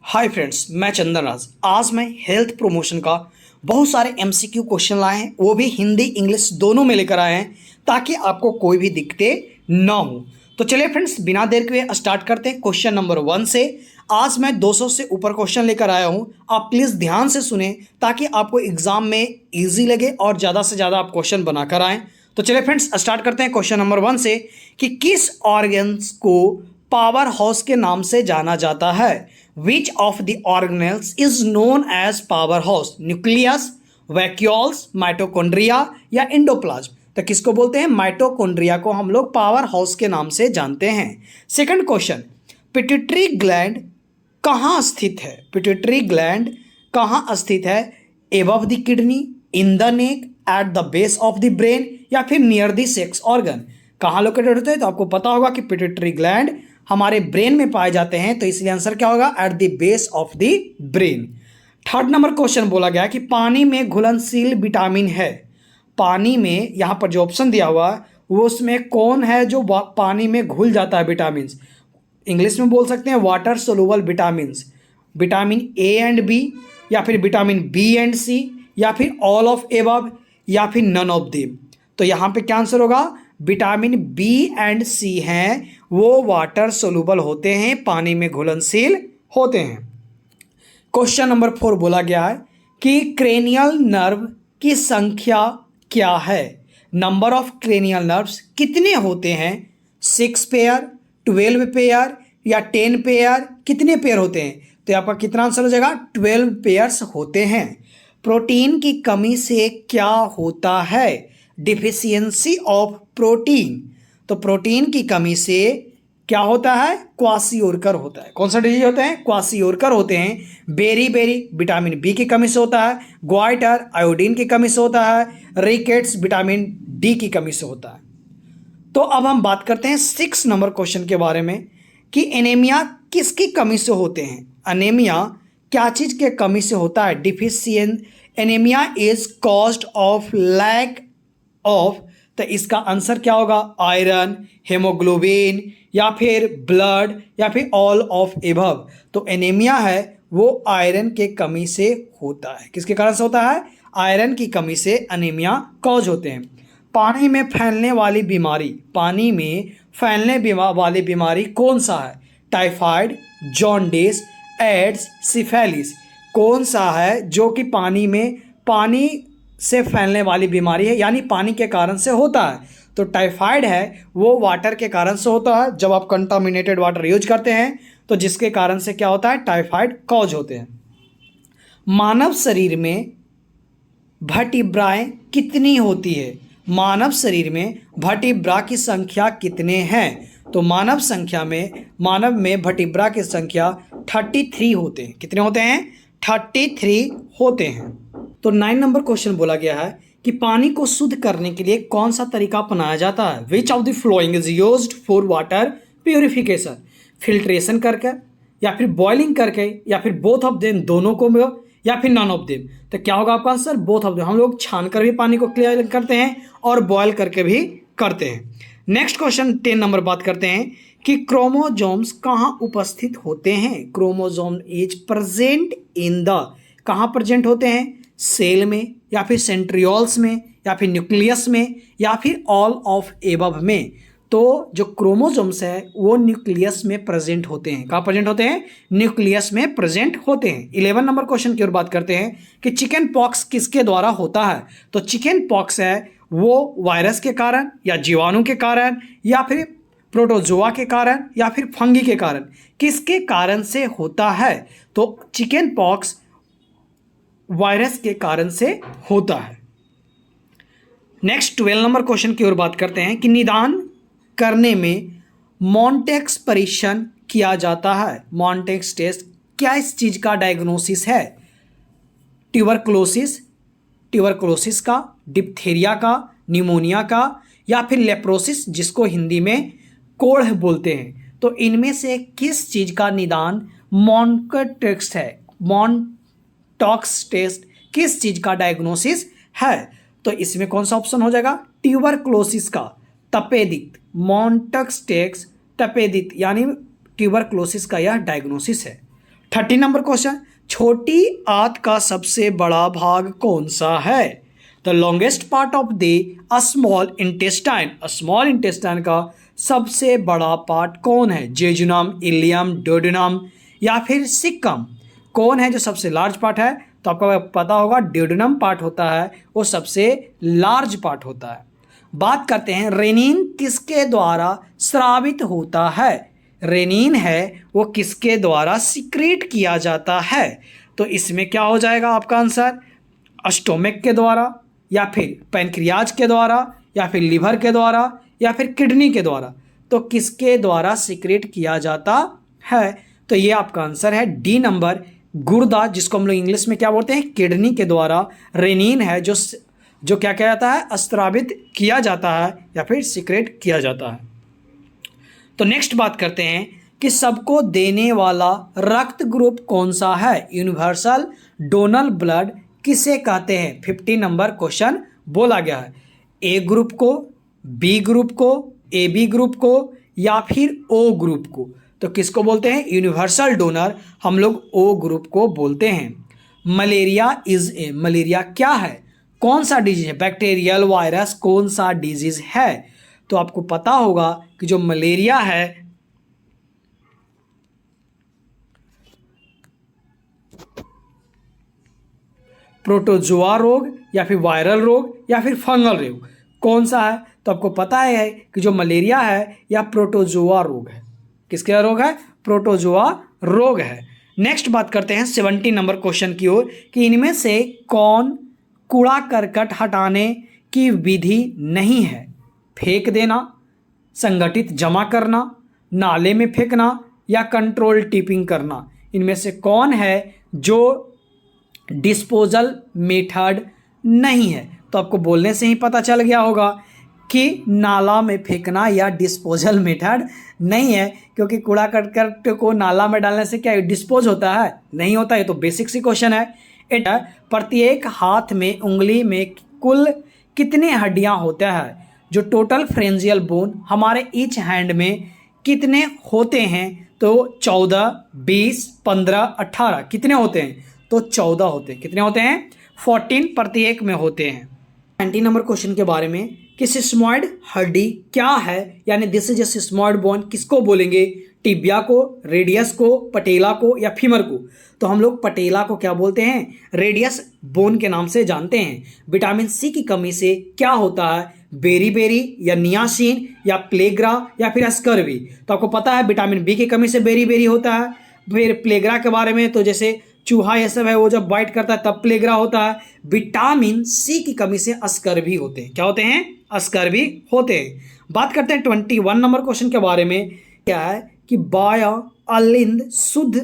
Hi friends, मैं चंदन राज। आज मैं हेल्थ प्रमोशन का बहुत सारे एमसीक्यू क्वेश्चन लाए हैं, वो भी हिंदी इंग्लिश दोनों में लेकर आए हैं ताकि आपको कोई भी दिक्कतें ना हो। तो चलिए फ्रेंड्स, बिना देर के स्टार्ट करते हैं क्वेश्चन नंबर 1 से। आज मैं 200 से ऊपर क्वेश्चन लेकर आया हूं। आप प्लीज़ ध्यान से सुने ताकि आपको एग्जाम में ईजी लगे और ज़्यादा से ज़्यादा आप क्वेश्चन बनाकर आएँ। तो चलिए फ्रेंड्स, स्टार्ट करते हैं क्वेश्चन नंबर 1 से कि किस ऑर्गन्स को पावर हाउस के नाम से जाना जाता है। Which of the organelles is known as power house? Nucleus, vacuoles, mitochondria या एंडोप्लाज्म? तो किसको बोलते हैं? माइटोकॉन्ड्रिया को हम लोग पावर हाउस के नाम से जानते हैं। सेकंड क्वेश्चन, पिट्यूटरी ग्लैंड कहाँ स्थित है? पिट्यूटरी ग्लैंड कहाँ स्थित है? Above the kidney, in the neck, at the base of the brain या फिर नियर द सेक्स ऑर्गन? कहाँ लोकेटेड होते हैं? तो आपको पता होगा कि पिट्यूटरी ग्लैंड हमारे ब्रेन में पाए जाते हैं, तो इसलिए आंसर क्या होगा? At the base of the brain. Third number question बोला गया कि पानी में घुलनशील विटामिन है। पानी में यहाँ पर जो ऑप्शन दिया हुआ है वो उसमें कौन है जो पानी में घुल जाता है? विटामिन, इंग्लिश में बोल सकते हैं water soluble vitamin. Vitamin A and B या फिर विटामिन बी एंड सी या फिर ऑल ऑफ एबव या फिर नन ऑफ देम? तो यहाँ पे क्या आंसर होगा? विटामिन बी एंड सी हैं, वो वाटर सोलुबल होते हैं, पानी में घुलनशील होते हैं। क्वेश्चन नंबर 4 बोला गया है कि क्रेनियल नर्व की संख्या क्या है? नंबर ऑफ क्रेनियल नर्व्स कितने होते हैं? 6 पेयर, 12 पेयर या 10 पेयर? कितने पेयर होते हैं? तो आपका कितना आंसर हो जाएगा? 12 पेयर्स होते हैं। प्रोटीन की कमी से क्या होता है? Deficiency of protein. तो प्रोटीन की कमी से क्या होता है? क्वासियोरकर होता है। कौन सा डिजीज होते हैं? क्वासियोरकर होते हैं। बेरी बेरी विटामिन बी की कमी से होता है। ग्वाइटर आयोडीन की कमी से होता है। रिकेट्स विटामिन डी की कमी से होता है। तो अब हम बात करते हैं 6 नंबर क्वेश्चन के बारे में कि एनीमिया किसकी कमी से होते हैं? अनेमिया क्या चीज़ के कमी से होता है? Deficient anaemia is caused of lack of. तो इसका आंसर क्या होगा? आयरन, हेमोग्लोबिन या फिर ब्लड या फिर ऑल ऑफ एबव? तो एनीमिया है वो आयरन के कमी से होता है। किसके कारण से होता है? आयरन की कमी से एनीमिया कॉज होते हैं। पानी में फैलने वाली बीमारी, पानी में फैलने वाली बीमारी कौन सा है? Typhoid, jaundice, AIDS, syphilis? कौन सा है जो कि पानी से फैलने वाली बीमारी है, यानी पानी के कारण से होता है? तो टाइफाइड है वो वाटर के कारण से होता है। जब आप कंटामिनेटेड वाटर यूज करते हैं तो जिसके कारण से क्या होता है? टाइफाइड कॉज होते हैं। मानव शरीर में वर्टिब्राएं कितनी होती है? मानव शरीर में वर्टिब्रा की संख्या कितने हैं? तो मानव में वर्टिब्रा की संख्या 33 होते हैं। कितने होते हैं? 33 होते हैं। तो 9 नंबर क्वेश्चन बोला गया है कि पानी को शुद्ध करने के लिए कौन सा तरीका अपनाया जाता है? Which of the following is used for water purification? Filtration करके या फिर बॉइलिंग करके या फिर बोथ ऑफ देम, दोनों को या फिर नन ऑफ देम? तो क्या होगा आपका आंसर? Both of them. हम लोग छान कर भी पानी को क्लियर करते हैं और बॉयल करके भी करते हैं। नेक्स्ट क्वेश्चन 10 नंबर बात करते हैं कि क्रोमोजोम्स कहाँ उपस्थित होते हैं? Chromosome is present in the, कहाँ प्रेजेंट होते हैं? सेल में या फिर सेंट्रियोल्स में या फिर न्यूक्लियस में या फिर ऑल ऑफ एबव में? तो जो क्रोमोजोम्स है वो न्यूक्लियस में प्रेजेंट होते हैं। कहाँ प्रेजेंट होते हैं? न्यूक्लियस में प्रेजेंट होते हैं। 11 नंबर क्वेश्चन की ओर बात करते हैं कि चिकन पॉक्स किसके द्वारा होता है? तो चिकन पॉक्स है वो वायरस के कारण या जीवाणु के कारण या फिर प्रोटोजोआ के कारण या फिर फंगी के कारण? किसके कारण से होता है? तो चिकन पॉक्स वायरस के कारण से होता है। नेक्स्ट 12 नंबर क्वेश्चन की ओर बात करते हैं कि निदान करने में मॉन्टेक्स परीक्षण किया जाता है। मॉन्टेक्स टेस्ट क्या इस चीज का डायग्नोसिस है? ट्यूबरक्लोसिस का, डिप्थेरिया का, निमोनिया का या फिर लेप्रोसिस जिसको हिंदी में कोढ़ बोलते हैं? तो इनमें से किस चीज का निदान मॉन्टेक्स है? टॉक्स टेस्ट किस चीज का डायग्नोसिस है? तो इसमें कौन सा ऑप्शन हो जाएगा? ट्यूबरक्लोसिस का, तपेदिक। मॉन्टेक्स टेक्स तपेदिक यानी ट्यूबरक्लोसिस का यह डायग्नोसिस है। 30 नंबर क्वेश्चन, छोटी आंत का सबसे बड़ा भाग कौन सा है? The longest part of the small intestine, small intestine का सबसे बड़ा पार्ट कौन है? जेजुनम, इलियम, ड्यूडेनम या फिर सिक्कम? कौन है जो सबसे लार्ज पार्ट है? तो आपको पता होगा ड्यूडेनम पार्ट होता है, वो सबसे लार्ज पार्ट होता है। बात करते हैं रेनिन किसके द्वारा स्रावित होता है? रेनिन है वो किसके द्वारा सिक्रीट किया जाता है? तो इसमें क्या हो जाएगा आपका आंसर? स्टोमक के द्वारा, या फिर पैनक्रियाज के द्वारा, या फिर लिवर के द्वारा, या फिर किडनी के द्वारा। तो किसके द्वारा सिक्रेट किया जाता है? तो ये आपका आंसर है डी नंबर, गुर्दा, जिसको हम लोग इंग्लिश में क्या बोलते हैं? किडनी के द्वारा रेनिन है जो क्या किया जाता है? स्रावित किया जाता है या फिर सिक्रेट किया जाता है। तो नेक्स्ट बात करते हैं कि सबको देने वाला रक्त ग्रुप कौन सा है? यूनिवर्सल डोनर ब्लड किसे कहते हैं? 50 नंबर क्वेश्चन बोला गया है। ए ग्रुप को, बी ग्रुप को, ए बी ग्रुप को या फिर ओ ग्रुप को? तो किसको बोलते हैं? यूनिवर्सल डोनर हम लोग ओ ग्रुप को बोलते हैं। मलेरिया इज ए, मलेरिया क्या है? कौन सा डिजीज है? बैक्टीरियल, वायरस, कौन सा डिजीज है? तो आपको पता होगा कि जो मलेरिया है प्रोटोजोआ रोग या फिर वायरल रोग या फिर फंगल रोग, कौन सा है? तो आपको पता है कि जो मलेरिया है या प्रोटोजोआ रोग है। किसका रोग है? प्रोटोजोआ रोग है। नेक्स्ट बात करते हैं 70 नंबर क्वेश्चन की ओर कि इनमें से कौन कूड़ा करकट हटाने की विधि नहीं है? फेंक देना, संगठित जमा करना, नाले में फेंकना या कंट्रोल टिपिंग करना? इनमें से कौन है जो डिस्पोजल मेथड नहीं है? तो आपको बोलने से ही पता चल गया होगा कि नाला में फेंकना या डिस्पोजल मेथड नहीं है, क्योंकि कूड़ा करकट को नाला में डालने से क्या डिस्पोज होता है? नहीं होता। ये तो बेसिक सी क्वेश्चन है। प्रत्येक हाथ में, उंगली में कुल कितने हड्डियां होते हैं? जो टोटल फ्रेंजियल बोन हमारे ईच हैंड में कितने होते हैं? तो 14, 20, 15, 18 कितने होते हैं? तो 14 होते हैं। कितने होते हैं? 14 प्रत्येक में होते हैं। 90 नंबर क्वेश्चन के बारे में कि सिस्मॉइड हड्डी क्या है, यानी this is a sesamoid bone किसको बोलेंगे? टिबिया को, रेडियस को, पटेला को या फीमर को? तो हम लोग पटेला को क्या बोलते हैं? रेडियस बोन के नाम से जानते हैं। विटामिन सी की कमी से क्या होता है? बेरीबेरी या नियासिन या प्लेग्रा या फिर स्कर्वी? तो आपको पता है विटामिन बी की कमी से बेरीबेरी होता है। फिर प्लेग्रा के बारे में तो जैसे चूहा ये सब है वो जब बाइट करता है तब प्लेग्रा होता है। विटामिन सी की कमी से स्कर्वी होते हैं। क्या होते हैं? स्कर्वी होते हैं। बात करते हैं 21 नंबर क्वेश्चन के बारे में। क्या है कि बाया अलिंद शुद्ध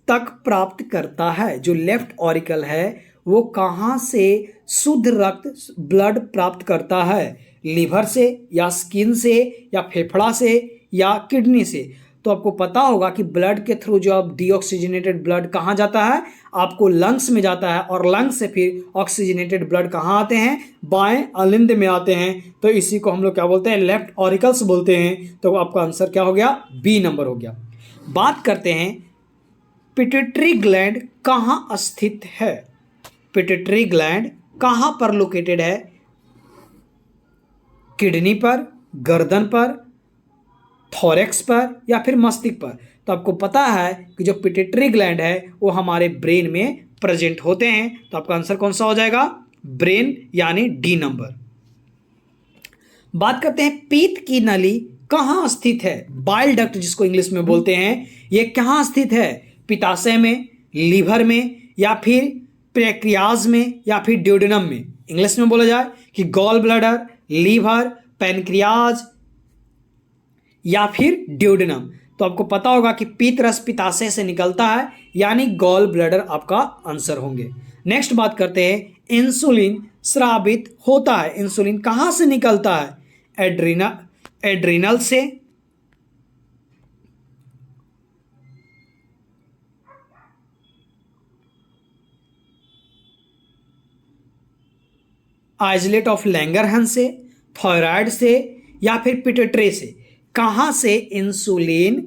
तक प्राप्त करता है? जो लेफ्ट ऑरिकल है वो कहाँ से शुद्ध रक्त ब्लड प्राप्त करता है? लीवर से या स्किन से या फेफड़ा से या किडनी से? तो आपको पता होगा कि ब्लड के थ्रू जो अब डीऑक्सीजनेटेड ब्लड कहाँ जाता है? आपको लंग्स में जाता है, और लंग्स से फिर ऑक्सीजनेटेड ब्लड कहाँ आते हैं? बाएं अलिंद में आते हैं। तो इसी को हम लोग क्या बोलते हैं? लेफ्ट ऑरिकल्स बोलते हैं। तो आपका आंसर क्या हो गया? बी नंबर हो गया। बात करते हैं पिट्यूटरी ग्लैंड कहाँ स्थित है? पिट्यूटरी ग्लैंड कहाँ पर लोकेटेड है? किडनी पर, गर्दन पर, थोरेक्स पर या फिर मस्तिष्क पर? तो आपको पता है कि जो पिट्यूटरी ग्लैंड है वो हमारे ब्रेन में प्रेजेंट होते हैं। तो आपका आंसर कौन सा हो जाएगा? ब्रेन, यानी डी नंबर। बात करते हैं पीत की नली कहाँ स्थित है? बाइल डक्ट जिसको इंग्लिश में बोलते हैं, ये कहाँ स्थित है? पित्ताशय में, लीवर में या फिर पैनक्रियाज में या फिर ड्यूडेनम में? इंग्लिश में बोला जाए कि गॉल ब्लैडर, लीवर, पैनक्रियाज या फिर ड्यूडेनम। तो आपको पता होगा कि पीत रस पित्ताशय से निकलता है, यानी गॉल ब्लैडर आपका आंसर होंगे। नेक्स्ट बात करते हैं इंसुलिन स्रावित होता है। इंसुलिन कहां से निकलता है? एड्रिनल से, आइसोलेट ऑफ लैंगरहैंस से, थायराइड से या फिर पिट्यूटरी से? कहां से इंसुलिन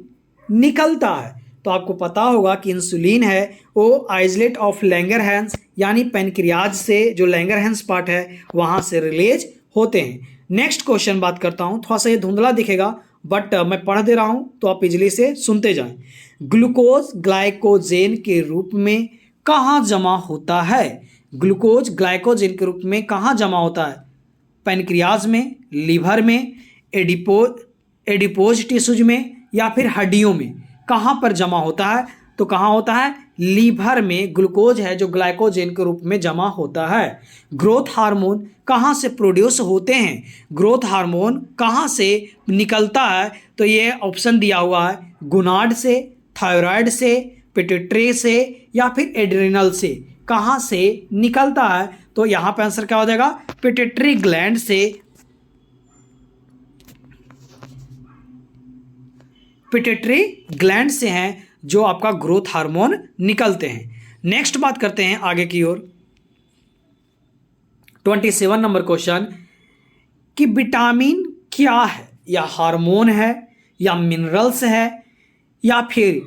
निकलता है? तो आपको पता होगा कि इंसुलिन है वो आइसलेट ऑफ लैंगरहैंस यानी पैनक्रियाज से, जो लैंगरहैंस पार्ट है वहाँ से रिलीज होते हैं। नेक्स्ट क्वेश्चन बात करता हूँ, थोड़ा सा ये धुंधला दिखेगा बट मैं पढ़ दे रहा हूँ तो आप इजली से सुनते जाएं। ग्लूकोज ग्लाइकोजेन के रूप में कहाँ जमा होता है? ग्लूकोज ग्लाइकोजेन के रूप में कहाँ जमा होता है? पैनक्रियाज में, लीवर में, एडिपोज टिश्यूज में या फिर हड्डियों में? कहाँ पर जमा होता है? तो कहाँ होता है? लीवर में ग्लूकोज है जो ग्लाइकोजेन के रूप में जमा होता है। ग्रोथ हार्मोन कहाँ से प्रोड्यूस होते हैं? ग्रोथ हार्मोन कहाँ से निकलता है? तो ये ऑप्शन दिया हुआ है, गोनाड से, थायराइड से, पिट्यूटरी से या फिर एड्रिनल से। कहाँ से निकलता है? तो यहाँ पे आंसर क्या हो जाएगा? पिट्यूटरी ग्लैंड से। पिट्यूटरी ग्लैंड से हैं जो आपका ग्रोथ हार्मोन निकलते हैं। नेक्स्ट बात करते हैं आगे की ओर, 27 नंबर क्वेश्चन कि विटामिन क्या है? या हार्मोन है या मिनरल्स है या फिर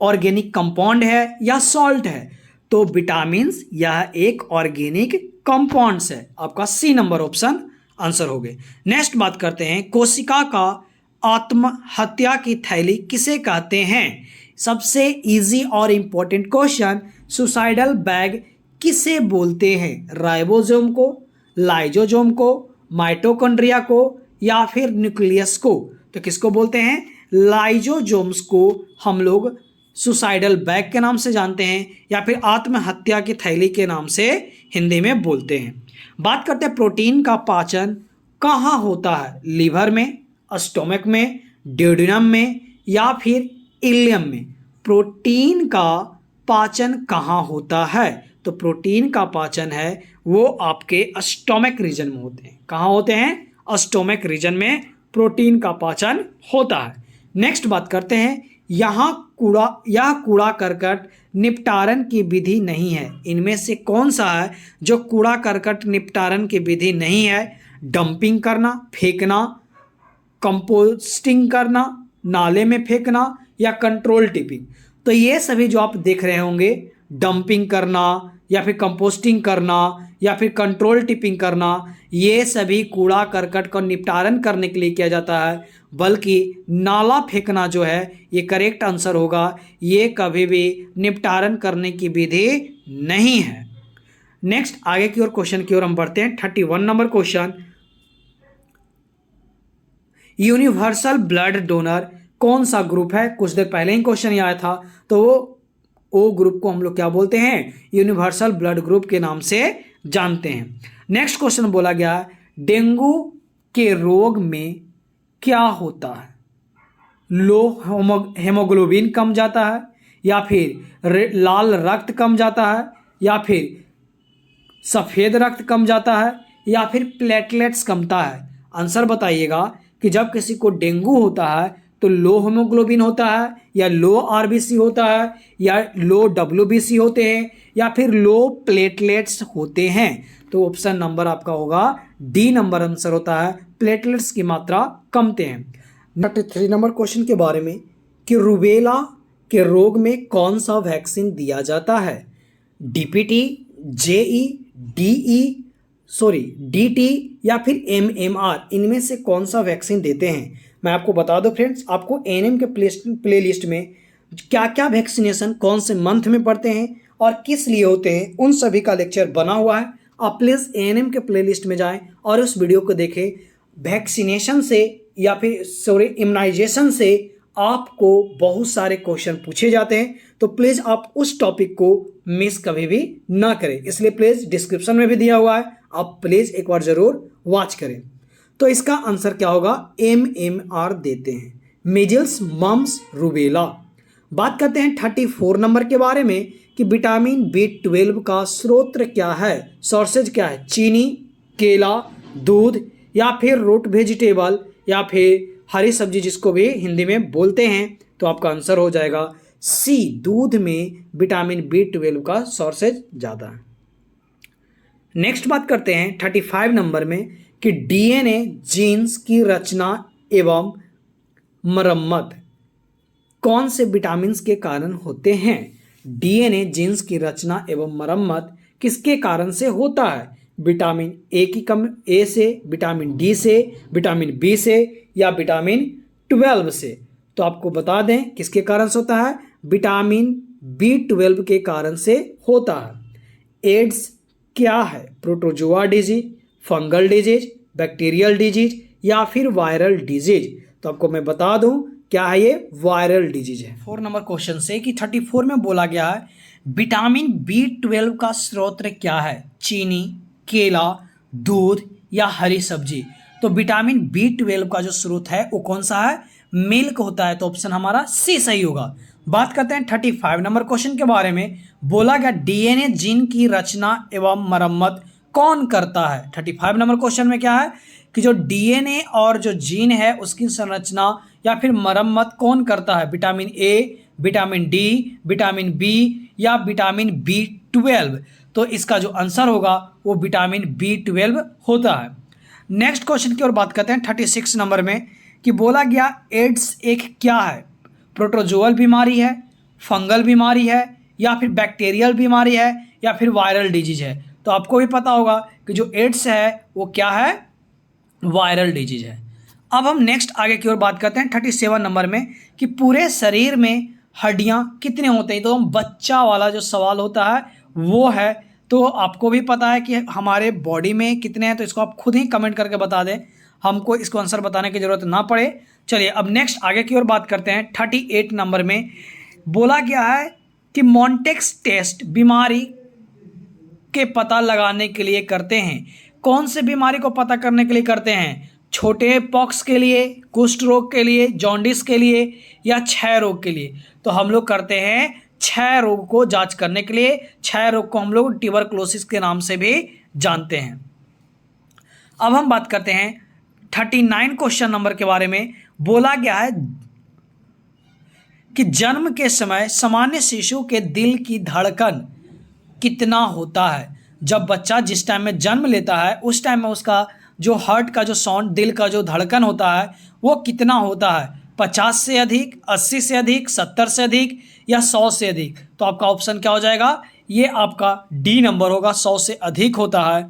ऑर्गेनिक कंपाउंड है या सॉल्ट है? तो विटामिन्स यह एक ऑर्गेनिक कंपाउंड्स है। आपका सी नंबर ऑप्शन आंसर हो गए। नेक्स्ट बात करते हैं, कोशिका का आत्महत्या की थैली किसे कहते हैं? सबसे इजी और इंपॉर्टेंट क्वेश्चन, सुसाइडल बैग किसे बोलते हैं? राइबोसोम को, लाइसोसोम को, माइटोकॉन्ड्रिया को या फिर न्यूक्लियस को? तो किसको बोलते हैं? लाइसोसोम्स को हम लोग सुसाइडल बैग के नाम से जानते हैं या फिर आत्महत्या की थैली के नाम से हिंदी में बोलते हैं। बात करते हैं प्रोटीन का पाचन कहाँ होता है? लीवर में, स्टोमक में, ड्यूडेनम में या फिर इलियम में? प्रोटीन का पाचन कहाँ होता है? तो प्रोटीन का पाचन है वो आपके स्टोमक रीजन में होते हैं। कहाँ होते हैं? स्टोमक रीजन में प्रोटीन का पाचन होता है। नेक्स्ट बात करते हैं, यह कूड़ा करकट निपटारण की विधि नहीं है। इनमें से कौन सा है जो कूड़ा करकट निपटारण की विधि नहीं है? डंपिंग करना, फेंकना, कंपोस्टिंग करना, नाले में फेंकना या कंट्रोल टिपिंग? तो ये सभी जो आप देख रहे होंगे, डंपिंग करना या फिर कंपोस्टिंग करना या फिर कंट्रोल टिपिंग करना, ये सभी कूड़ा करकट का निपटारण करने के लिए किया जाता है। बल्कि नाला फेंकना जो है ये करेक्ट आंसर होगा, ये कभी भी निपटारण करने की विधि नहीं है। नेक्स्ट आगे की ओर क्वेश्चन की ओर हम बढ़ते हैं। 31 number question, universal blood donor कौन सा ग्रुप है? कुछ देर पहले ही क्वेश्चन ये आया था, तो वो ग्रुप को हम लोग क्या बोलते हैं? यूनिवर्सल ब्लड ग्रुप के नाम से जानते हैं। नेक्स्ट क्वेश्चन बोला गया, डेंगू के रोग में क्या होता है? लो हेमोग्लोबिन कम जाता है या फिर लाल रक्त कम जाता है या फिर सफ़ेद रक्त कम जाता है या फिर प्लेटलेट्स कमता है? आंसर बताइएगा कि जब किसी को डेंगू होता है तो लो हेमोग्लोबिन होता है या लो आरबीसी होता है या लो डब्ल्यूबीसी होते हैं या फिर लो प्लेटलेट्स होते हैं? तो ऑप्शन नंबर आपका होगा डी नंबर आंसर होता है, प्लेटलेट्स की मात्रा कमते हैं। 33 नंबर क्वेश्चन के बारे में कि रूबेला के रोग में कौन सा वैक्सीन दिया जाता है? डीपीटी, जेई, डीटी या फिर एमएमआर? इनमें से कौन सा वैक्सीन देते हैं? मैं आपको बता दूं फ्रेंड्स, आपको एएनएम के प्ले लिस्ट में क्या क्या वैक्सीनेशन कौन से मंथ में पढ़ते हैं और किस लिए होते हैं, उन सभी का लेक्चर बना हुआ है। आप प्लीज़ एएनएम के प्ले लिस्ट में जाएं और उस वीडियो को देखें। वैक्सीनेशन से या फिर इम्यूनाइजेशन से आपको बहुत सारे क्वेश्चन पूछे जाते हैं, तो प्लीज़ आप उस टॉपिक को मिस कभी भी ना करें। इसलिए प्लीज़ डिस्क्रिप्शन में भी दिया हुआ है, आप प्लीज़ एक बार ज़रूर वॉच करें। तो इसका आंसर क्या होगा? एमएमआर देते हैं, मीजल्स, मम्स, रूबेला। बात करते हैं 34 नंबर के बारे में कि विटामिन B12 का स्रोत क्या है? सोर्सेज क्या है? चीनी, केला, दूध या फिर रूट वेजिटेबल या फिर हरी सब्जी जिसको भी हिंदी में बोलते हैं? तो आपका आंसर हो जाएगा सी, दूध में विटामिन B12 का सोर्सेज ज़्यादा है। नेक्स्ट बात करते हैं 35 नंबर में कि डीएनए जीन्स की रचना एवं मरम्मत कौन से विटामिन के कारण होते हैं? डीएनए जीन्स की रचना एवं मरम्मत किसके कारण से होता है? विटामिन ए की कम ए से, विटामिन डी से, विटामिन बी से या विटामिन 12 से? तो आपको बता दें किसके कारण से होता है? विटामिन B12 के कारण से होता है। एड्स क्या है? Protozoa disease, fungal disease, bacterial disease या फिर वायरल डिजीज? तो आपको मैं बता दूं क्या है, ये वायरल डिजीज है। 4 नंबर क्वेश्चन से कि 34 में बोला गया है विटामिन B12 का स्रोत क्या है? चीनी, केला, दूध या हरी सब्जी? तो विटामिन B12 का जो स्रोत है वो कौन सा है? मिल्क होता है। तो ऑप्शन हमारा सी सही होगा। बात करते हैं 35 नंबर क्वेश्चन के बारे में। बोला गया डीएनए जीन की रचना एवं मरम्मत कौन करता है? 35 नंबर क्वेश्चन में क्या है कि जो डीएनए और जो जीन है उसकी संरचना या फिर मरम्मत कौन करता है? Vitamin A, vitamin D, vitamin B या विटामिन B12? तो इसका जो आंसर होगा वो विटामिन B12 होता है। नेक्स्ट क्वेश्चन की ओर बात करते हैं 36 नंबर में कि बोला गया एड्स एक क्या है? प्रोटोजोअल बीमारी है, फंगल बीमारी है या फिर बैक्टीरियल बीमारी है या फिर वायरल डिजीज है? तो आपको भी पता होगा कि जो एड्स है वो क्या है? वायरल डिजीज है। अब हम नेक्स्ट आगे की ओर बात करते हैं 37 नंबर में कि पूरे शरीर में हड्डियां कितने होते हैं? तो हम बच्चा वाला जो सवाल होता है वो है। तो आपको भी पता है कि हमारे बॉडी में कितने हैं, तो इसको आप खुद ही कमेंट करके बता दें, हमको इसको आंसर बताने की जरूरत ना पड़े। चलिए अब नेक्स्ट आगे की ओर बात करते हैं 38 नंबर में। बोला गया है कि मॉन्टेक्स टेस्ट बीमारी के पता लगाने के लिए करते हैं। कौन से बीमारी को पता करने के लिए करते हैं? छोटे पॉक्स के लिए, कुष्ठ रोग के लिए, जॉन्डिस के लिए या क्षय रोग के लिए? तो हम लोग करते हैं क्षय रोग को जांच करने के लिए। क्षय रोग को हम लोग ट्यूबरकुलोसिस के नाम से भी जानते हैं। अब हम बात करते हैं 39 क्वेश्चन नंबर के बारे में। बोला गया है कि जन्म के समय सामान्य शिशु के दिल की धड़कन कितना होता है? जब बच्चा जिस टाइम में जन्म लेता है उस टाइम में उसका जो हार्ट का जो साउंड, दिल का जो धड़कन होता है वो कितना होता है? 50 से अधिक, 80 से अधिक, 70 से अधिक या 100 से अधिक? तो आपका ऑप्शन क्या हो जाएगा? ये आपका डी नंबर होगा, 100 से अधिक होता है।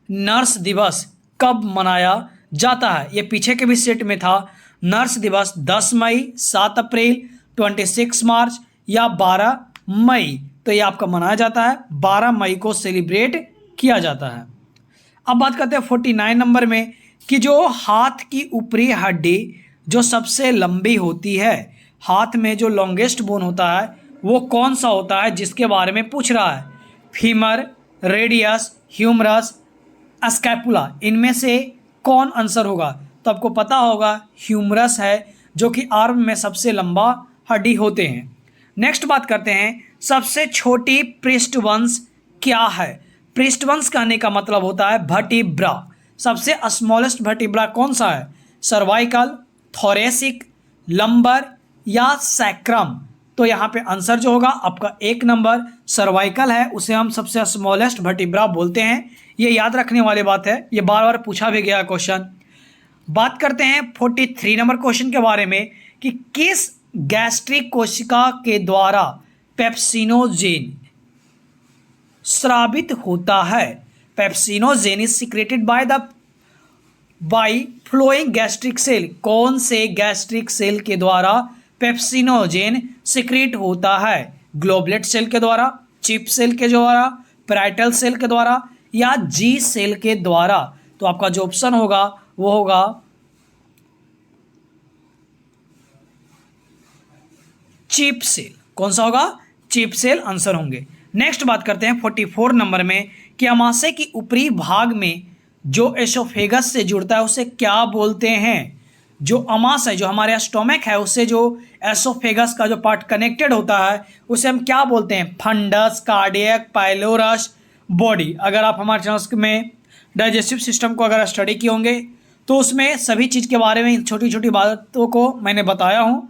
नर्स दिवस कब मनाया जाता है? ये पीछे के भी सेट में था। नर्स दिवस 10 मई, 7 अप्रैल, 26 मार्च या 12 मई? तो ये आपका मनाया जाता है, 12 मई को सेलिब्रेट किया जाता है। अब बात करते हैं 49 नंबर में कि जो हाथ की ऊपरी हड्डी जो सबसे लंबी होती है, हाथ में जो लॉन्गेस्ट बोन होता है वो कौन सा होता है, जिसके बारे में पूछ रहा है? Femur, radius, humerus, scapula? इनमें से कौन आंसर होगा? तो आपको पता होगा ह्यूमरस है, जो कि आर्म में सबसे लंबा हड्डी होते हैं। नेक्स्ट बात करते हैं सबसे छोटी पृष्ठवंश क्या है? पृष्ठवंश कहने का मतलब होता है वर्टिब्रा। सबसे स्मॉलेस्ट वर्टिब्रा कौन सा है? सर्वाइकल, थोरेसिक, लंबर या सैक्रम? तो यहाँ पे आंसर जो होगा आपका 1 नंबर सर्वाइकल है, उसे हम सबसे स्मॉलेस्ट वर्टिब्रा बोलते हैं। ये याद रखने वाली बात है, ये बार बार पूछा भी गया क्वेश्चन। बात करते हैं 43 नंबर क्वेश्चन के बारे में कि किस गैस्ट्रिक कोशिका के द्वारा पेप्सिनोजेन स्रावित होता है? Pepsinogen is secreted by flowing gastric cell. कौन से गैस्ट्रिक सेल के द्वारा पेप्सिनोजेन सिक्रेट होता है? ग्लोबलेट सेल के द्वारा, चिप सेल के द्वारा, पैराइटल सेल के द्वारा या जी सेल के द्वारा? तो आपका जो ऑप्शन होगा वो होगा चिप सेल। कौन सा होगा? चिप सेल आंसर होंगे। नेक्स्ट बात करते हैं 44 नंबर में कि अमाशय की ऊपरी भाग में जो एसोफेगस से जुड़ता है उसे क्या बोलते हैं? जो अमाशय, जो हमारे स्टोमक है, उससे जो एसोफेगस का जो पार्ट कनेक्टेड होता है उसे हम क्या बोलते हैं? Fundus, cardiac, pylorus, body. अगर आप हमारे चैनल में डाइजेस्टिव सिस्टम को अगर स्टडी किए होंगे तो उसमें सभी चीज़ के बारे में छोटी छोटी बातों को मैंने बताया हूँ।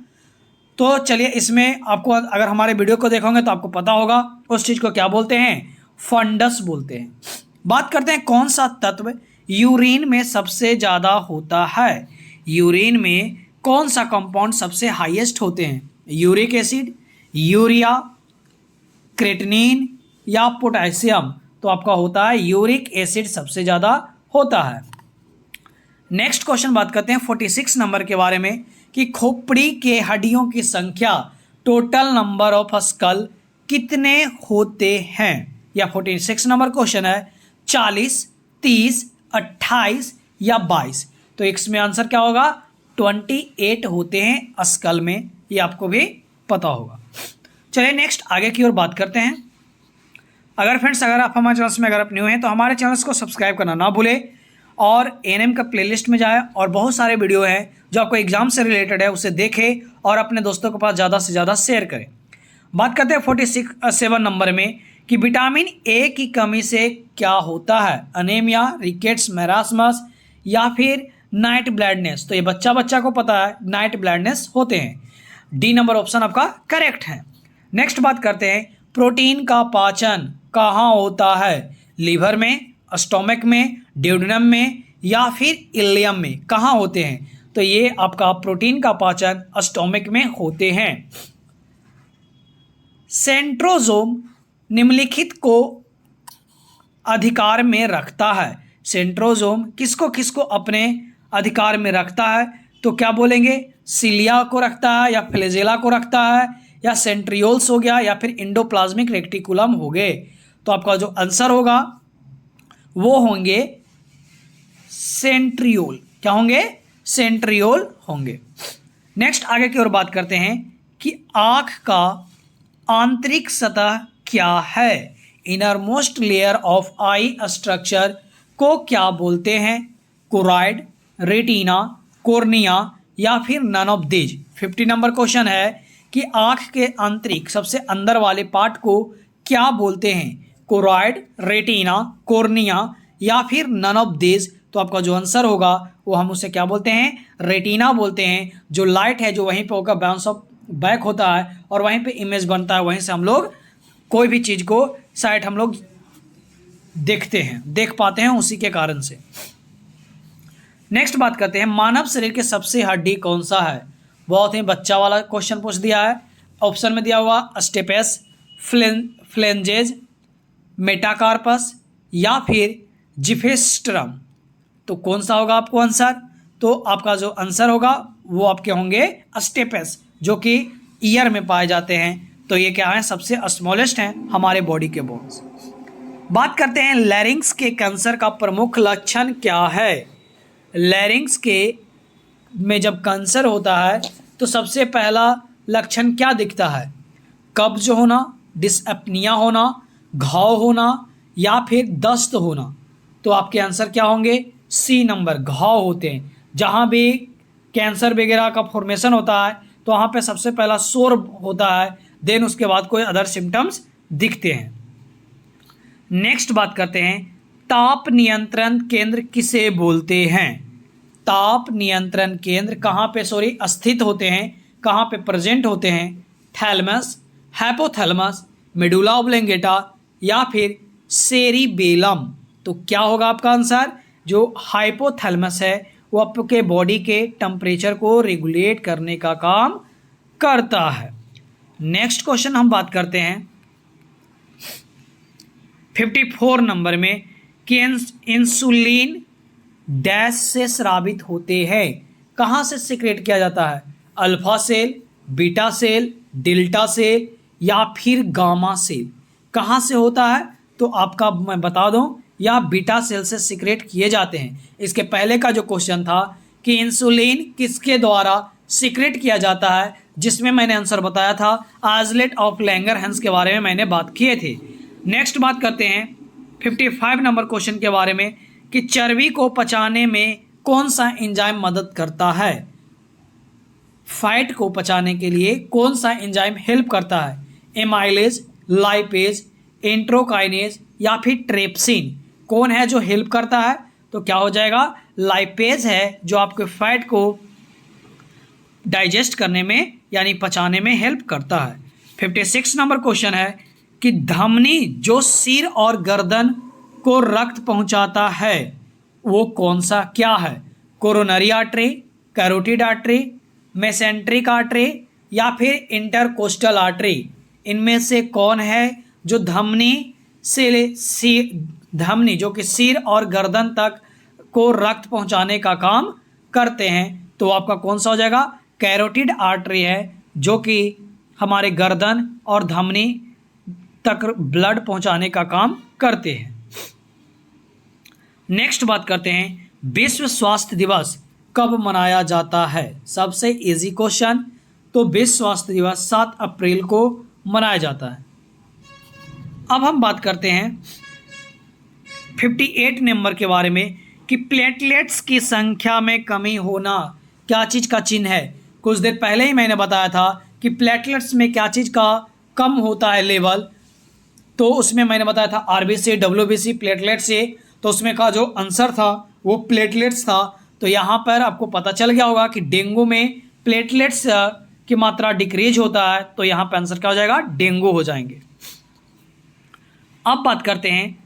तो चलिए इसमें आपको अगर हमारे वीडियो को देखोगे तो आपको पता होगा उस चीज़ को क्या बोलते हैं? फंडस बोलते हैं। बात करते हैं कौन सा तत्व यूरिन में सबसे ज़्यादा होता है? यूरिन में कौन सा कंपाउंड सबसे हाईएस्ट होते हैं? यूरिक एसिड, यूरिया, क्रेटिनिन या पोटेशियम? तो आपका होता है यूरिक एसिड सबसे ज़्यादा होता है। नेक्स्ट क्वेश्चन बात करते हैं 46 नंबर के बारे में कि खोपड़ी के हड्डियों की संख्या टोटल नंबर ऑफ स्कल कितने होते हैं? या 46 नंबर क्वेश्चन है 40, 30, 28 या 22। तो इसमें आंसर क्या होगा? 28 होते हैं स्कल में, ये आपको भी पता होगा। चलिए नेक्स्ट आगे की ओर बात करते हैं। अगर फ्रेंड्स अगर आप हमारे चैनल में अगर आप न्यू हैं तो हमारे चैनल को सब्सक्राइब करना ना भूलें और एएनएम का प्लेलिस्ट में जाए और बहुत सारे वीडियो हैं जो आपको एग्जाम से रिलेटेड है उसे देखें और अपने दोस्तों के पास ज़्यादा से ज़्यादा शेयर करें। बात करते हैं 47 नंबर में कि विटामिन ए की कमी से क्या होता है? अनेमिया, रिकेट्स, मैरास्मस या फिर नाइट ब्लाइंडनेस? तो ये बच्चा को पता है नाइट ब्लाइंडनेस होते हैं। डी नंबर ऑप्शन आपका करेक्ट है। नेक्स्ट बात करते हैं प्रोटीन का पाचन कहाँ होता है? लीवर में, स्टोमक में, ड्यूडेनम में या फिर इलियम में? कहाँ होते हैं? तो ये आपका प्रोटीन का पाचन स्टोमक में होते हैं। सेंट्रोसोम निम्नलिखित को अधिकार में रखता है। सेंट्रोसोम किसको किसको अपने अधिकार में रखता है? तो क्या बोलेंगे? सिलिया को रखता है या फ्लैजेला को रखता है या सेंट्रियोल्स हो गया या फिर एंडोप्लाज्मिक रेटिकुलम हो गए? तो आपका जो आंसर होगा वो होंगे सेंट्रियोल। क्या होंगे? सेंट्रियोल होंगे। नेक्स्ट आगे की ओर बात करते हैं कि आंख का आंतरिक सतह क्या है? Innermost layer of eye structure को क्या बोलते हैं? कोराइड, रेटिना, कॉर्निया या फिर none of these? 50 number question है कि आंख के आंतरिक सबसे अंदर वाले पार्ट को क्या बोलते हैं? कोराइड, रेटिना, कॉर्निया या फिर नन ऑफ दीज? तो आपका जो आंसर होगा वो हम उसे क्या बोलते हैं? रेटिना बोलते हैं। जो लाइट है जो वहीं पे होगा बाउंस ऑफ बैक होता है और वहीं पे इमेज बनता है, वहीं से हम लोग कोई भी चीज़ को साइट हम लोग देखते हैं, देख पाते हैं उसी के कारण से। नेक्स्ट बात करते हैं मानव शरीर के सबसे हड्डी कौन सा है? बहुत ही बच्चा वाला क्वेश्चन पूछ दिया है। ऑप्शन में दिया हुआ स्टेपेस, फ्लेंजेज, मेटाकार्पस या फिर जिफेस्ट्रम? तो कौन सा होगा आपको आंसर? तो आपका जो आंसर होगा वो आपके होंगे स्टेपेस, जो कि ईयर में पाए जाते हैं। तो ये क्या है? सबसे स्मॉलेस्ट हैं हमारे बॉडी के बोन्स। बात करते हैं लैरिंक्स के कैंसर का प्रमुख लक्षण क्या है? लैरिंक्स के में जब कैंसर होता है तो सबसे पहला लक्षण क्या दिखता है? कब्ज होना, डिसएपनिया होना, घाव होना या फिर दस्त होना? तो आपके आंसर क्या होंगे? सी नंबर, घाव होते हैं। जहाँ भी कैंसर वगैरह का फॉर्मेशन होता है तो वहाँ पे सबसे पहला सोर होता है, देन उसके बाद कोई अदर सिम्टम्स दिखते हैं। नेक्स्ट बात करते हैं ताप नियंत्रण केंद्र किसे बोलते हैं? ताप नियंत्रण केंद्र कहाँ पे स्थित होते हैं, कहाँ पे प्रेजेंट होते हैं? थैलमस, हाइपोथैलेमस, मेडुला ऑब्लोंगेटा या फिर सेरिबेलम? तो क्या होगा आपका आंसर? जो हाइपोथैलेमस है वो आपके बॉडी के टेम्परेचर को रेगुलेट करने का काम करता है। नेक्स्ट क्वेश्चन हम बात करते हैं 54 नंबर में कि इंसुलिन डैश से स्रावित होते हैं? कहाँ से सीक्रेट किया जाता है? Alpha cell, beta cell, delta cell या फिर गामा सेल? कहाँ से होता है? तो आपका मैं बता दूं, या बीटा सेल से सीक्रेट किए जाते हैं। इसके पहले का जो क्वेश्चन था कि इंसुलिन किसके द्वारा सीक्रेट किया जाता है, जिसमें मैंने आंसर बताया था आइसलेट ऑफ लैंगरहैंस के बारे में मैंने बात किए थे। नेक्स्ट बात करते हैं 55 नंबर क्वेश्चन के बारे में कि चर्बी को पचाने में कौन सा एंजाइम मदद करता है? फैट को पचाने के लिए कौन सा एंजाइम हेल्प करता है? एमाइलेज, लाइपेज, एंट्रोकाइनेज या फिर ट्रेप्सिन? कौन है जो हेल्प करता है? तो क्या हो जाएगा? लाइपेज है जो आपके फैट को डाइजेस्ट करने में यानी पचाने में हेल्प करता है। 56 नंबर क्वेश्चन है कि धमनी जो सिर और गर्दन को रक्त पहुंचाता है वो कौन सा क्या है? Coronary artery, carotid artery, mesenteric artery या फिर इंटरकोस्टल आर्टरी, इनमें से कौन है जो धमनी धमनी जो कि सिर और गर्दन तक को रक्त पहुंचाने का काम करते हैं? तो आपका कौन सा हो जाएगा? कैरोटिड आर्टरी है, जो कि हमारे गर्दन और धमनी तक ब्लड पहुंचाने का काम करते हैं। नेक्स्ट बात करते हैं, विश्व स्वास्थ्य दिवस कब मनाया जाता है? सबसे इजी क्वेश्चन। तो विश्व स्वास्थ्य दिवस 7 अप्रैल को मनाया जाता है। अब हम बात करते हैं 58 नंबर के बारे में कि प्लेटलेट्स की संख्या में कमी होना क्या चीज़ का चिन्ह है? कुछ देर पहले ही मैंने बताया था कि प्लेटलेट्स में क्या चीज़ का कम होता है लेवल, तो उसमें मैंने बताया था आरबीसी, डब्ल्यूबीसी, प्लेटलेट से, तो उसमें का जो आंसर था वो प्लेटलेट्स था। तो यहाँ पर आपको पता चल गया होगा कि डेंगू में प्लेटलेट्स की मात्रा डिक्रीज होता है, तो यहाँ पर आंसर क्या हो जाएगा? डेंगू हो जाएंगे। अब बात करते हैं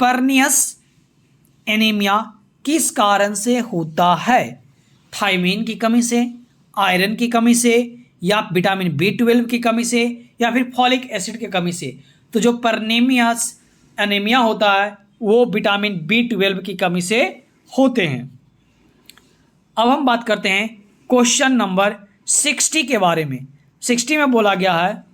परनियस एनीमिया किस कारण से होता है? थायमीन की कमी से, आयरन की कमी से, या विटामिन B12 की कमी से, या फिर फॉलिक एसिड की कमी से? तो जो परनीमियस एनीमिया होता है वो विटामिन B12 की कमी से होते हैं। अब हम बात करते हैं क्वेश्चन नंबर 60 के बारे में। 60 में बोला गया है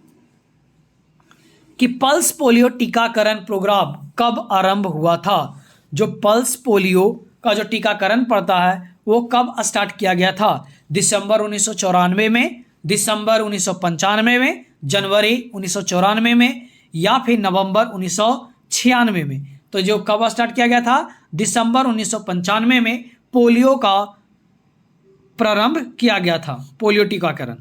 कि पल्स पोलियो टीकाकरण प्रोग्राम कब आरंभ हुआ था? जो पल्स पोलियो का जो टीकाकरण पड़ता है वो कब स्टार्ट किया गया था? दिसंबर 1994 में, दिसंबर 1995 में, जनवरी 1994 में, या फिर नवंबर 1996 में? तो जो कब स्टार्ट किया गया था? दिसंबर 1995 में पोलियो का प्रारंभ किया गया था, पोलियो टीकाकरण।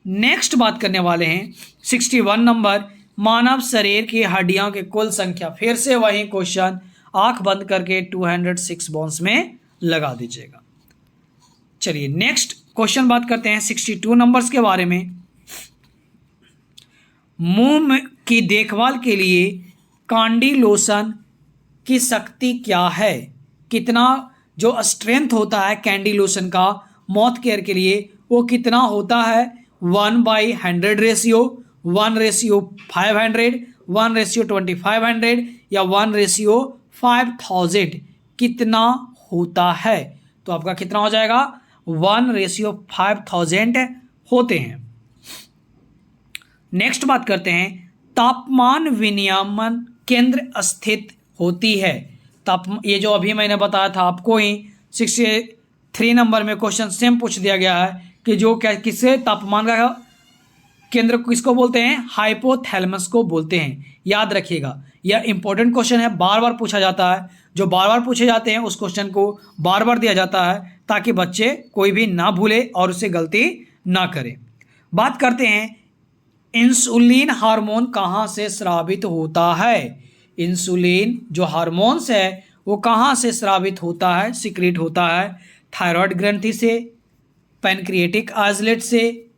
नेक्स्ट बात करने वाले हैं 61 नंबर, मानव शरीर की हड्डियों की कुल संख्या। फिर से वही क्वेश्चन, आंख बंद करके 206 बोन्स में लगा दीजिएगा। चलिए नेक्स्ट क्वेश्चन बात करते हैं 62 नंबर्स के बारे में। मुंह की देखभाल के लिए कैंडी लोशन की शक्ति क्या है? कितना जो स्ट्रेंथ होता है कैंडी लोशन का माउथ केयर के लिए वो कितना होता है? 1/100 रेशियो, 1/500, 1/2500 या 1/5000 कितना होता है? तो आपका कितना हो जाएगा? 1/5000 होते हैं। नेक्स्ट बात करते हैं, तापमान विनियमन केंद्र स्थित होती है। ये जो अभी मैंने बताया था आपको ही 63 नंबर में क्वेश्चन सेम पूछ दिया गया है कि जो क्या किससे तापमान का केंद्र किसको बोलते हैं? हाइपोथैलेमस को बोलते हैं। याद रखिएगा यह इंपॉर्टेंट क्वेश्चन है, बार बार पूछा जाता है। जो बार बार पूछे जाते हैं उस क्वेश्चन को बार बार दिया जाता है ताकि बच्चे कोई भी ना भूले और उससे गलती ना करे। बात करते हैं इंसुलिन हार्मोन कहाँ से स्रावित होता है? इंसुलिन जो हार्मोन्स है वो कहाँ से स्रावित होता है, सीक्रेट होता है? थायराइड ग्रंथि से, पैनक्रिएटिक आइसलेट से,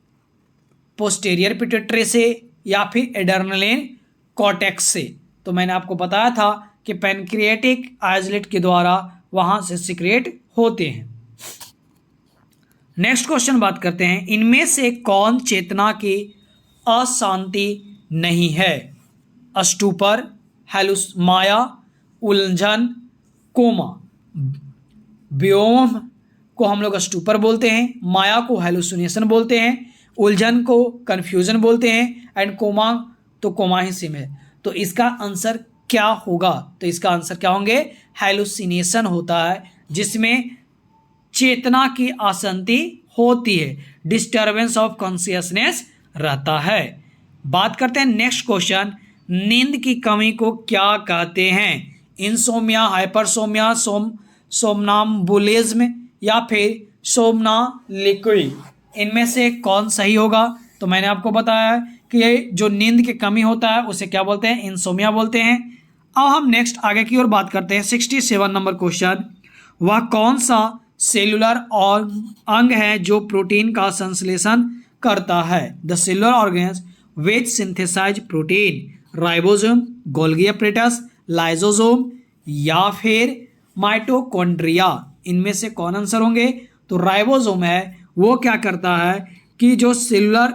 पोस्टीरियर पिट्यूटरी से, या फिर एड्रेनलिन कॉर्टेक्स से? तो मैंने आपको बताया था कि पैनक्रिएटिक आइसलेट के द्वारा वहाँ से सीक्रेट होते हैं। नेक्स्ट क्वेश्चन बात करते हैं, इनमें से कौन चेतना की अशांति नहीं है? स्टूपर, माया, उलझन, कोमा। व्योम को हम लोग स्टूपर बोलते हैं, माया को हेलुसिनेशन बोलते हैं, उलझन को कंफ्यूजन बोलते हैं, एंड कोमा तो कोमा ही सिम है। तो इसका आंसर क्या होगा? तो इसका आंसर क्या होंगे? हेलुसिनेशन होता है जिसमें चेतना की अशांति होती है, डिस्टर्बेंस ऑफ कॉन्शियसनेस रहता है। बात करते हैं नेक्स्ट क्वेश्चन, नींद की कमी को क्या कहते हैं? इंसोमिया, हाइपरसोमिया, सोमनाम्बुलिज्म या फिर सोमनालिक्वी? इनमें से कौन सही होगा? तो मैंने आपको बताया है कि जो नींद की कमी होता है उसे क्या बोलते हैं? इंसोमिया बोलते हैं। अब हम नेक्स्ट आगे की ओर बात करते हैं 67 नंबर क्वेश्चन, वह कौन सा सेलुलर और अंग है जो प्रोटीन का संश्लेषण करता है? The cellular organs which synthesize protein, ribosome, Golgi apparatus, lysosome या फिर माइटोकॉन्ड्रिया। इनमें से कौन आंसर होंगे? तो राइबोसोम है, वो क्या करता है कि जो सेलुलर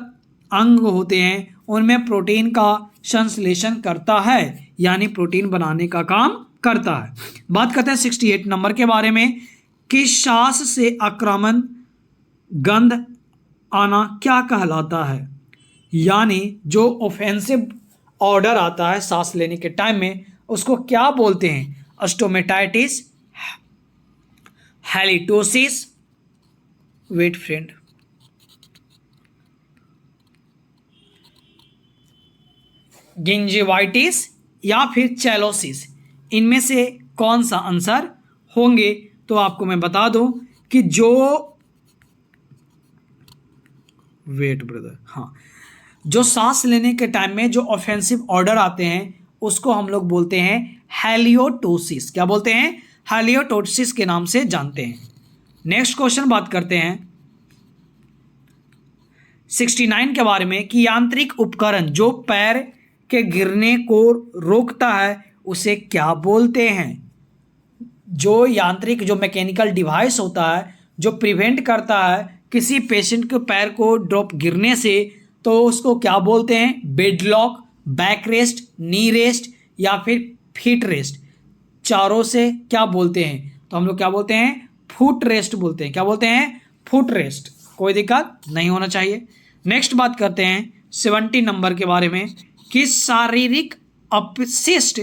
अंग होते हैं उनमें प्रोटीन का संश्लेषण करता है, यानी प्रोटीन बनाने का काम करता है। बात करते हैं 68 नंबर के बारे में कि सांस से आक्रामक गंध आना क्या कहलाता है, यानी जो ऑफेंसिव ऑर्डर आता है सांस लेने के टाइम में उसको क्या बोलते हैं? स्टोमेटाइटिस, हैलिटोसिस, वेट फ्रेंड, गिंजिवाइटिस या फिर चैलोसिस। इनमें से कौन सा आंसर होंगे? तो आपको मैं बता दूं कि जो वेट ब्रदर, हाँ, जो सांस लेने के टाइम में जो ऑफेंसिव ऑर्डर आते हैं उसको हम लोग बोलते हैं हैलियोटोसिस। क्या बोलते हैं? हैलियोटोसिस के नाम से जानते हैं। नेक्स्ट क्वेश्चन बात करते हैं 69 के बारे में कि यांत्रिक उपकरण जो पैर के गिरने को रोकता है उसे क्या बोलते हैं? जो यांत्रिक, जो मैकेनिकल डिवाइस होता है जो प्रिवेंट करता है किसी पेशेंट के पैर को ड्रॉप गिरने से, तो उसको क्या बोलते हैं? बेड लॉक, बैक रेस्ट, नी रेस्ट या फिर फीट रेस्ट। चारों से क्या बोलते हैं? तो हम लोग क्या बोलते हैं? फुट रेस्ट बोलते हैं। क्या बोलते हैं? Foot rest. कोई दिक्कत नहीं होना चाहिए। नेक्स्ट बात करते हैं 70 नंबर के बारे में कि शारीरिक अपशिष्ट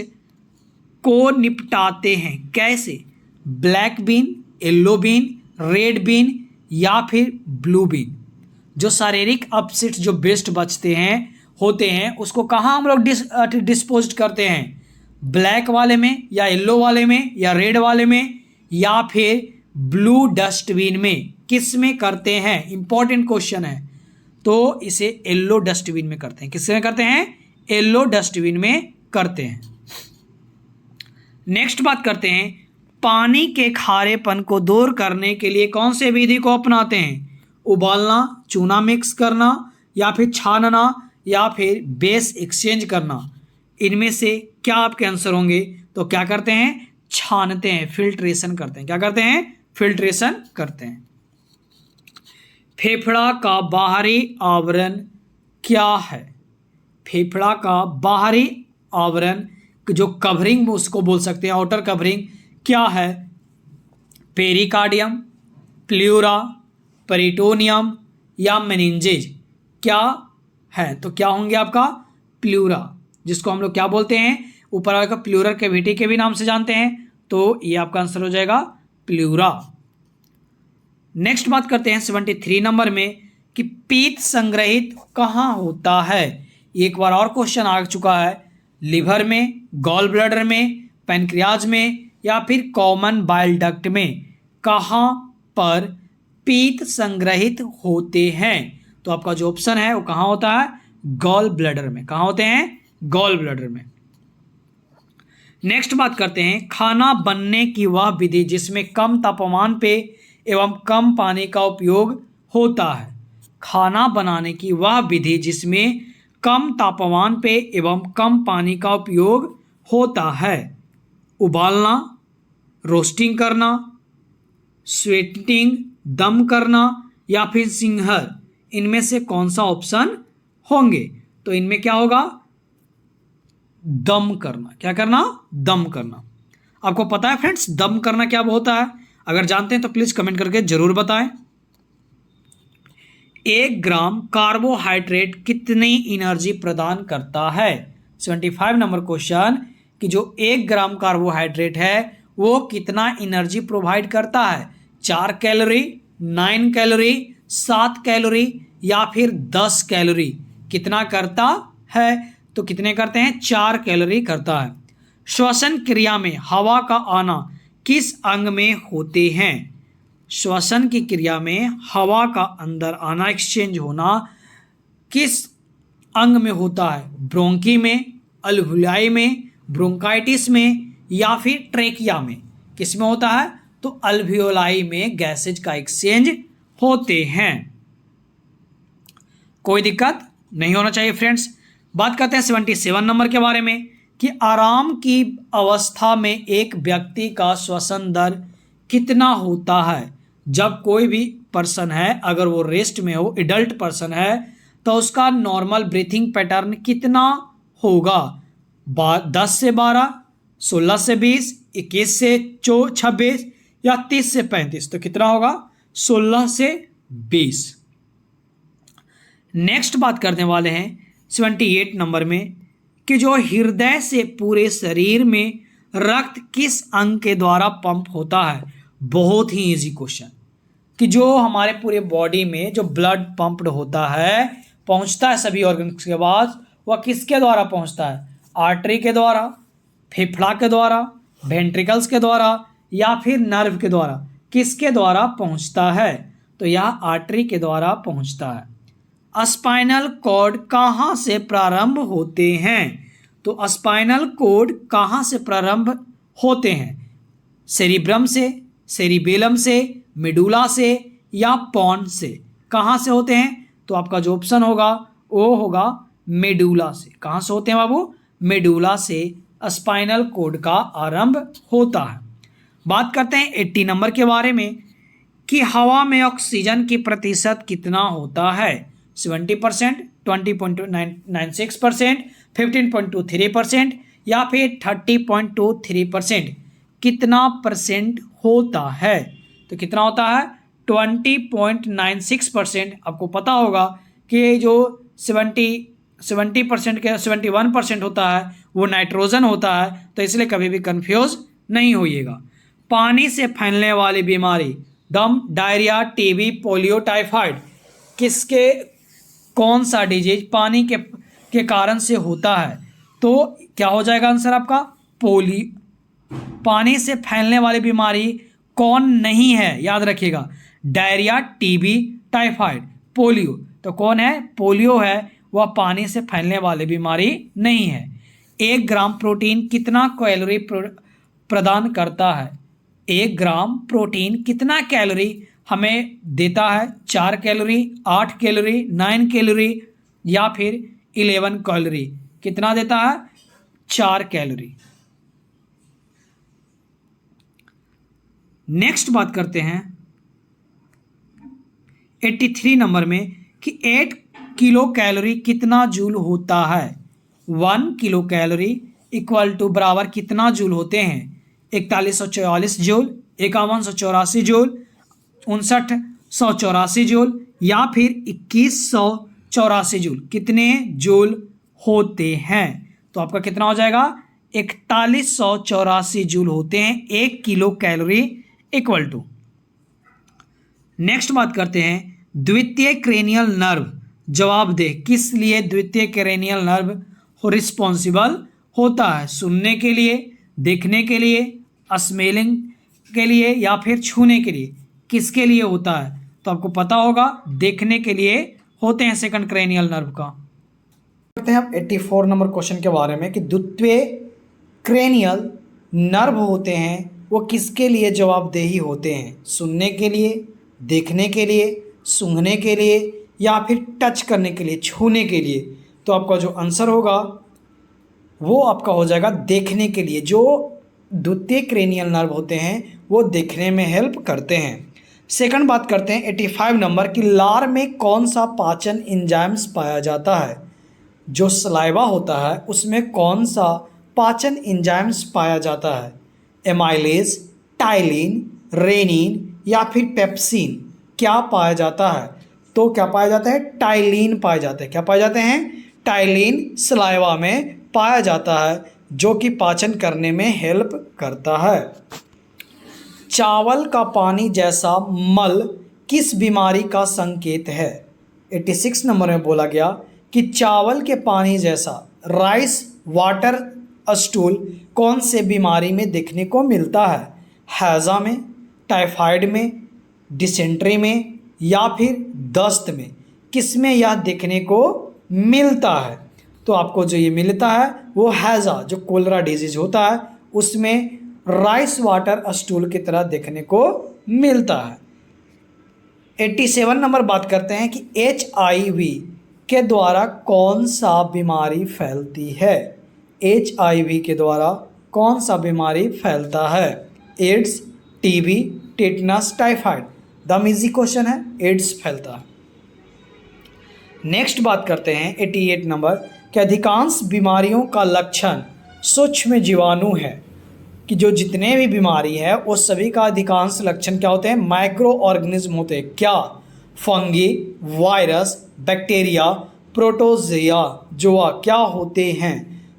को निपटाते हैं कैसे? Black bean, yellow bean, red bean या फिर ब्लू बीन। जो शारीरिक अपशिष्ट जो वेस्ट बचते हैं होते हैं उसको कहाँ हम लोग डिस्पोज करते हैं? ब्लैक वाले में या येलो वाले में या रेड वाले में या फिर ब्लू डस्टबिन में? किस में करते हैं? इंपॉर्टेंट क्वेश्चन है। तो इसे येलो डस्टबिन में करते हैं। किसमें करते हैं? येलो डस्टबिन में करते हैं। नेक्स्ट बात करते हैं पानी के खारेपन को दूर करने के लिए कौन से विधि को अपनाते हैं? उबालना, चूना मिक्स करना या फिर छानना या फिर बेस एक्सचेंज करना। इनमें से क्या आपके आंसर होंगे? तो क्या करते हैं? छानते हैं, फिल्ट्रेशन करते हैं। क्या करते हैं? फिल्ट्रेशन करते हैं। फेफड़ा का बाहरी आवरण क्या है? फेफड़ा का बाहरी आवरण जो कवरिंग उसको बोल सकते हैं, आउटर कवरिंग, क्या है? पेरिकार्डियम, प्लूरा, पेरिटोनियम या मेनिंजेज क्या है? तो क्या होंगे आपका? प्लूरा, जिसको हम लोग क्या बोलते हैं? ऊपर वाले का प्लूरल कैविटी के भी नाम से जानते हैं। तो ये आपका आंसर हो जाएगा प्लूरा। नेक्स्ट बात करते हैं 73 नंबर में कि पीत संग्रहित कहाँ होता है? एक बार और क्वेश्चन आ चुका है। लिवर में, गॉल ब्लैडर में, पैनक्रियाज में या फिर कॉमन बाइल डक्ट में? कहाँ पर पीत संग्रहित होते हैं? तो आपका जो ऑप्शन है वो कहाँ होता है? गॉल ब्लैडर में। कहाँ होते हैं? गॉल ब्लैडर में। नेक्स्ट बात करते हैं खाना बनने की वह विधि जिसमें कम तापमान पे एवं कम पानी का उपयोग होता है। खाना बनाने की वह विधि जिसमें कम तापमान पे एवं कम पानी का उपयोग होता है। उबालना, रोस्टिंग करना, स्वेटिंग, दम करना या फिर सिंहर। इनमें से कौन सा ऑप्शन होंगे? तो इनमें क्या होगा? दम करना। क्या करना? दम करना। आपको पता है फ्रेंड्स दम करना क्या होता है? अगर जानते हैं तो प्लीज कमेंट करके जरूर बताएं। 1 ग्राम कार्बोहाइड्रेट कितनी एनर्जी प्रदान करता है? 75 नंबर क्वेश्चन कि जो 1 ग्राम कार्बोहाइड्रेट है वो कितना एनर्जी प्रोवाइड करता है? 4 कैलोरी, 9 कैलोरी, 7 कैलोरी या फिर 10 कैलोरी? कितना करता है? तो कितने करते हैं? 4 कैलोरी करता है। श्वसन क्रिया में हवा का आना किस अंग में होते हैं? श्वसन की क्रिया में हवा का अंदर आना, एक्सचेंज होना किस अंग में होता है? ब्रोंकी में, अल्वुलाई में, ब्रोंकाइटिस में या फिर ट्रेकिया में? किस में होता है? तो अल्वियोलाई में गैसेज का एक्सचेंज होते हैं। कोई दिक्कत नहीं होना चाहिए फ्रेंड्स। बात करते हैं 77 नंबर के बारे में कि आराम की अवस्था में एक व्यक्ति का श्वसन दर कितना होता है। जब कोई भी पर्सन है, अगर वो रेस्ट में हो, एडल्ट पर्सन है, तो उसका नॉर्मल ब्रीथिंग पैटर्न कितना होगा। 10 से 12, 16 से 20, 21 से 26 या 30 से 35। तो कितना होगा? 16 से 20। नेक्स्ट बात करने वाले हैं 78 नंबर में कि जो हृदय से पूरे शरीर में रक्त किस अंग के द्वारा पंप होता है। बहुत ही इजी क्वेश्चन कि जो हमारे पूरे बॉडी में जो ब्लड पंप्ड होता है, पहुंचता है सभी ऑर्गन्स के पास, वह किसके द्वारा पहुंचता है? आर्टरी के द्वारा, फेफड़ा के द्वारा, वेंट्रिकल्स के द्वारा या फिर नर्व के द्वारा। किसके द्वारा पहुंचता है? तो यह आर्टरी के द्वारा पहुंचता है। स्पाइनल कॉर्ड कहाँ से प्रारंभ होते हैं? तो स्पाइनल कॉर्ड कहाँ से प्रारंभ होते हैं? सेरिब्रम से, सेरिबेलम से, मेडुला से या पॉन से। कहाँ से होते हैं? तो आपका जो ऑप्शन होगा वो होगा मेडुला से। कहाँ से होते हैं बाबू? मेडुला से स्पाइनल कॉर्ड का आरंभ होता है। बात करते हैं 80 नंबर के बारे में कि हवा में ऑक्सीजन की प्रतिशत कितना होता है। 70%, 20.96%, 15.23% या फिर 30.23%। कितना परसेंट होता है? तो कितना होता है? 20.96%। आपको पता होगा कि जो 70% के 71% होता है वो नाइट्रोजन होता है, तो इसलिए कभी भी कंफ्यूज नहीं होइएगा। पानी से फैलने वाली बीमारी, दम, डायरिया, टीबी, पोलियो, टाइफाइड, किसके कौन सा डिजीज पानी के कारण से होता है? तो क्या हो जाएगा आंसर आपका? पानी से फैलने वाली बीमारी कौन नहीं है? याद रखिएगा, डायरिया, टीबी, टाइफाइड, पोलियो। तो कौन है? पोलियो है, वह पानी से फैलने वाली बीमारी नहीं है। 1 ग्राम प्रोटीन कितना कैलोरी प्रदान करता है? 1 ग्राम प्रोटीन कितना कैलोरी हमें देता है? 4 कैलोरी, 8 कैलोरी, 9 कैलोरी या फिर 11 कैलोरी। कितना देता है? 4 कैलोरी। नेक्स्ट बात करते हैं 83 नंबर में कि 8 किलो कैलोरी कितना जूल होता है। 1 किलो कैलोरी इक्वल टू बराबर कितना जूल होते हैं? 4144 जूल, 5184 जूल, 5984 जूल या फिर 2184 जूल। कितने जूल होते हैं? तो आपका कितना हो जाएगा? 4184 जूल होते हैं 1 kilo calorie equal to. Next बात करते हैं द्वितीय क्रेनियल नर्व। जवाब दे, किस लिए द्वितीय क्रेनियल नर्व रिस्पॉन्सिबल होता है? सुनने के लिए, देखने के लिए, स्मेलिंग के लिए या फिर छूने के लिए। किसके लिए होता है? तो आपको पता होगा देखने के लिए होते हैं सेकंड क्रेनियल नर्व का। करते हैं अब 84 नंबर क्वेश्चन के बारे में कि द्वितीय क्रेनियल नर्व होते हैं वो किसके लिए जवाबदेही होते हैं? सुनने के लिए, देखने के लिए, सूंघने के लिए या फिर टच करने के लिए, छूने के लिए। तो आपका जो आंसर होगा वो आपका हो जाएगा देखने के लिए। जो द्वितीय क्रेनियल नर्व होते हैं वो देखने में हेल्प करते हैं। सेकंड बात करते हैं 85 नंबर कि लार में कौन सा पाचन एंजाइम्स पाया जाता है। जो सलाइवा होता है उसमें कौन सा पाचन एंजाइम्स पाया जाता है? एमाइलेज, टाइलिन, रेनिन या फिर पेप्सिन। क्या पाया जाता है? तो क्या पाया जाता है? टाइलिन पाया जाता है। क्या पाए जाते हैं? टाइलिन सलाइवा में पाया जाता है जो कि पाचन करने में हेल्प करता है। चावल का पानी जैसा मल किस बीमारी का संकेत है? 86 नंबर में बोला गया कि चावल के पानी जैसा राइस वाटर स्टूल कौन से बीमारी में देखने को मिलता है? हैजा में, टाइफाइड में, डिसेंट्री में या फिर दस्त में। किस में यह देखने को मिलता है? तो आपको जो ये मिलता है वो हैजा, जो कोलरा डिजीज होता है उसमें राइस वाटर स्टूल की तरह देखने को मिलता है। 87 नंबर बात करते हैं कि HIV के द्वारा कौन सा बीमारी फैलती है? HIV के द्वारा कौन सा बीमारी फैलता है? AIDS, TB, tetanus, typhoid. दम इजी क्वेश्चन है, एड्स फैलता है। नेक्स्ट बात करते हैं 88 नंबर कि अधिकांश बीमारियों का लक्षण सूक्ष्म जीवाणु है, कि जो जितने भी बीमारी है वो सभी का अधिकांश लक्षण क्या होते हैं? माइक्रो ऑर्गेनिज्म होते हैं। क्या? फंगी, वायरस, बैक्टीरिया, प्रोटोजिया, जोआ क्या होते हैं?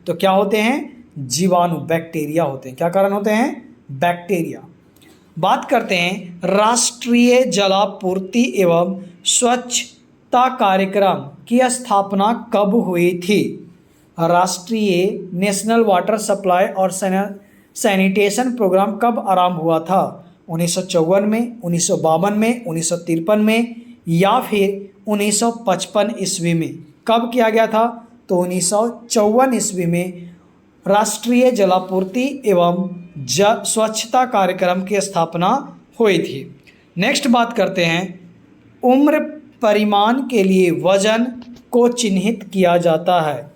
तो क्या होते हैं? जीवाणु, बैक्टीरिया होते हैं। क्या कारण होते हैं? बैक्टीरिया। बात करते हैं राष्ट्रीय जलापूर्ति एवं स्वच्छता कार्यक्रम की स्थापना कब हुई थी? राष्ट्रीय नेशनल वाटर सप्लाई और सैनिटेशन प्रोग्राम कब आरंभ हुआ था? 1954 में, 1952 में, 1953 में या फिर 1955 ईस्वी में? कब किया गया था? तो 1954 ईस्वी में राष्ट्रीय जलापूर्ति एवं स्वच्छता कार्यक्रम की स्थापना हुई थी। नेक्स्ट बात करते हैं उम्र परिमाण के लिए वजन को चिन्हित किया जाता है